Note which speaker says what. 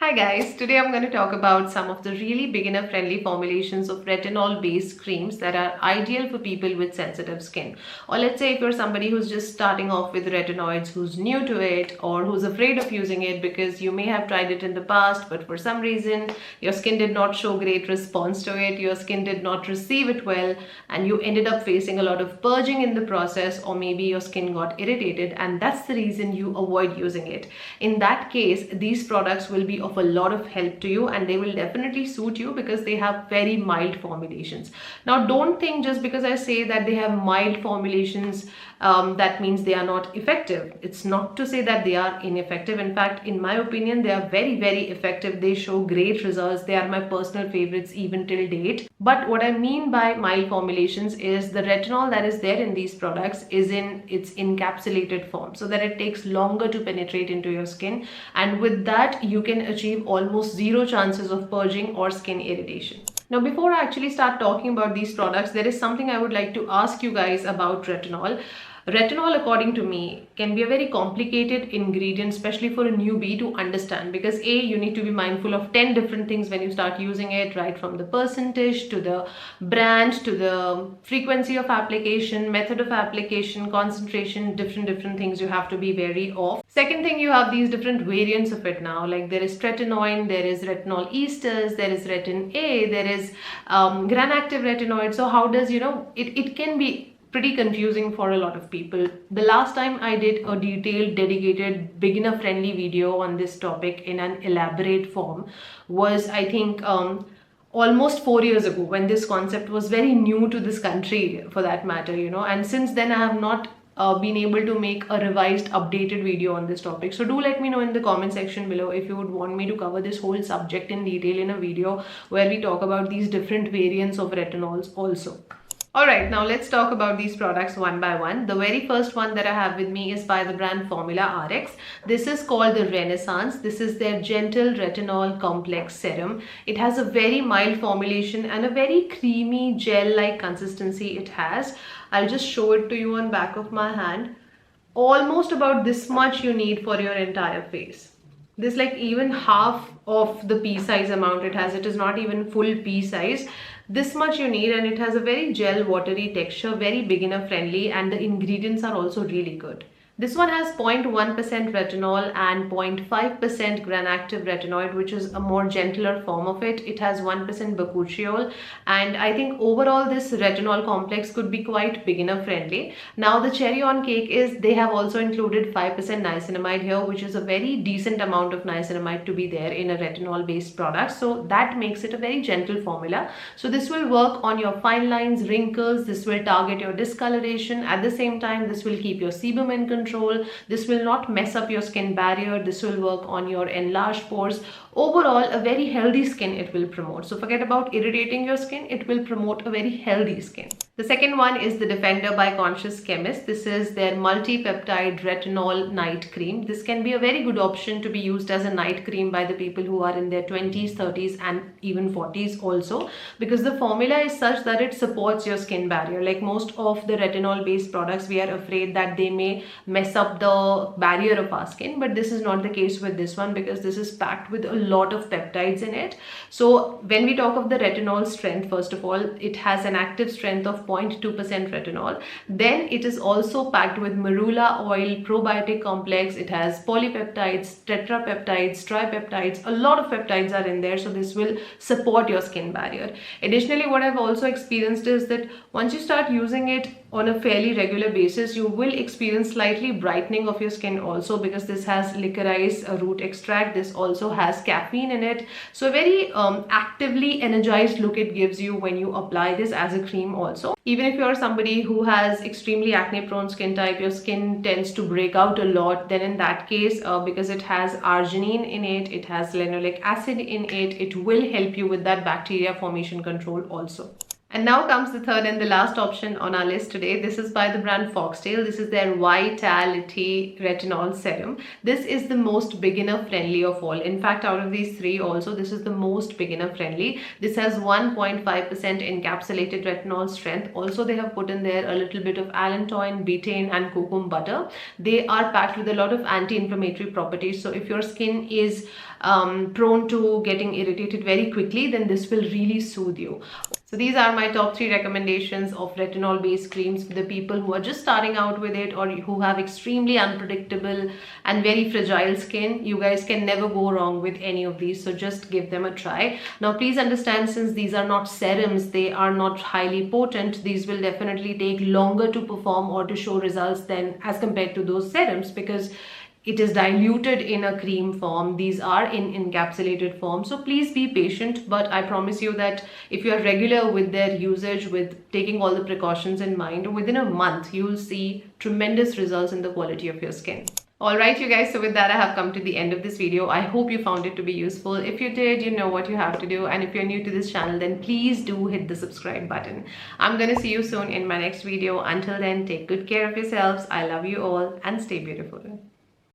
Speaker 1: Hi guys, today I'm going to talk about some of the really beginner friendly formulations of retinol based creams that are ideal for people with sensitive skin. Or let's say if you're somebody who's just starting off with retinoids, who's new to it or who's afraid of using it because you may have tried it in the past but for some reason your skin did not show great response to it, your skin did not receive it well and you ended up facing a lot of purging in the process, or maybe your skin got irritated and that's the reason you avoid using it. In that case, these products will be of a lot of help to you and they will definitely suit you because they have very mild formulations. Now don't think just because I say that they have mild formulations that means they are not effective. It's not to say that they are ineffective. In fact, in my opinion, they are very effective. They show great results. They are my personal favorites even till date. But what I mean by mild formulations is the retinol that is there in these products is in its encapsulated form so that it takes longer to penetrate into your skin, and with that you can achieve almost zero chances of purging or skin irritation. Now, before I actually start talking about these products, there is something I would like to ask you guys about retinol. Retinol, according to me, can be a very complicated ingredient, especially for a newbie to understand, because you need to be mindful of 10 different things when you start using it, right from the percentage to the brand to the frequency of application, method of application, concentration, different things you have to be wary of. Second thing, you have these different variants of it now, like there is tretinoin, there is retinol esters, there is retin A, there is gram-active retinoid. So how does, it can be pretty confusing for a lot of people. The last time I did a detailed, dedicated, beginner-friendly video on this topic in an elaborate form was, I think, almost 4 years ago, when this concept was very new to this country for that matter, and since then I have not been able to make a revised, updated video on this topic. So do let me know in the comment section below if you would want me to cover this whole subject in detail in a video where we talk about these different variants of retinols also. Alright, now let's talk about these products one by one. The very first one that I have with me is by the brand Formula RX. This is called the Renaissance. This is their Gentle Retinol Complex Serum. It has a very mild formulation and a very creamy gel-like consistency it has. I'll just show it to you on back of my hand. Almost about this much you need for your entire face. This like even half of the pea size amount it has. It is not even full pea size. This much you need, and it has a very gel watery texture, very beginner friendly, and the ingredients are also really good. This one has 0.1% retinol and 0.5% gram-active retinoid, which is a more gentler form of it. It has 1% bakuchiol, and I think overall this retinol complex could be quite beginner friendly. Now the cherry on cake is they have also included 5% niacinamide here, which is a very decent amount of niacinamide to be there in a retinol based product. So that makes it a very gentle formula. So this will work on your fine lines, wrinkles, this will target your discoloration. At the same time, this will keep your sebum in control. This will not mess up your skin barrier. This will work on your enlarged pores. Overall, a very healthy skin it will promote. So forget about irritating your skin. It will promote a very healthy skin. The second one is the Defender by Conscious Chemist. This is their multi-peptide retinol night cream. This can be a very good option to be used as a night cream by the people who are in their 20s, 30s and even 40s also, because the formula is such that it supports your skin barrier. Like most of the retinol based products, we are afraid that they may mess up the barrier of our skin, but this is not the case with this one because this is packed with a lot of peptides in it. So when we talk of the retinol strength, first of all, it has an active strength of 0.2% retinol. Then it is also packed with marula oil, probiotic complex. It has polypeptides, tetrapeptides, tripeptides. A lot of peptides are in there, so this will support your skin barrier. Additionally, what I've also experienced is that once you start using it on a fairly regular basis, you will experience slightly brightening of your skin also, because this has licorice root extract. This also has caffeine in it, so a very actively energized look it gives you when you apply this as a cream also. Even if you're somebody who has extremely acne prone skin type, your skin tends to break out a lot, then in that case, because it has arginine in it, it has linoleic acid in it, it will help you with that bacteria formation control also. And now comes the third and the last option on our list today. This is by the brand Foxtail. This is their Vitality Retinol Serum. This is the most beginner friendly of all. In fact, out of these three also, this is the most beginner friendly. This has 1.5% encapsulated retinol strength. Also, they have put in there a little bit of allantoin, betaine and cocoa butter. They are packed with a lot of anti-inflammatory properties. So if your skin is prone to getting irritated very quickly, then this will really soothe you. So these are my top 3 recommendations of retinol based creams for the people who are just starting out with it or who have extremely unpredictable and very fragile skin. You guys can never go wrong with any of these, so just give them a try. Now please understand, since these are not serums, they are not highly potent, these will definitely take longer to perform or to show results than as compared to those serums, because it is diluted in a cream form. These are in encapsulated form. So please be patient, but I promise you that if you are regular with their usage, with taking all the precautions in mind, within a month, you will see tremendous results in the quality of your skin. Alright you guys, so with that I have come to the end of this video. I hope you found it to be useful. If you did, you know what you have to do. And if you're new to this channel, then please do hit the subscribe button. I'm gonna see you soon in my next video. Until then, take good care of yourselves. I love you all and stay beautiful.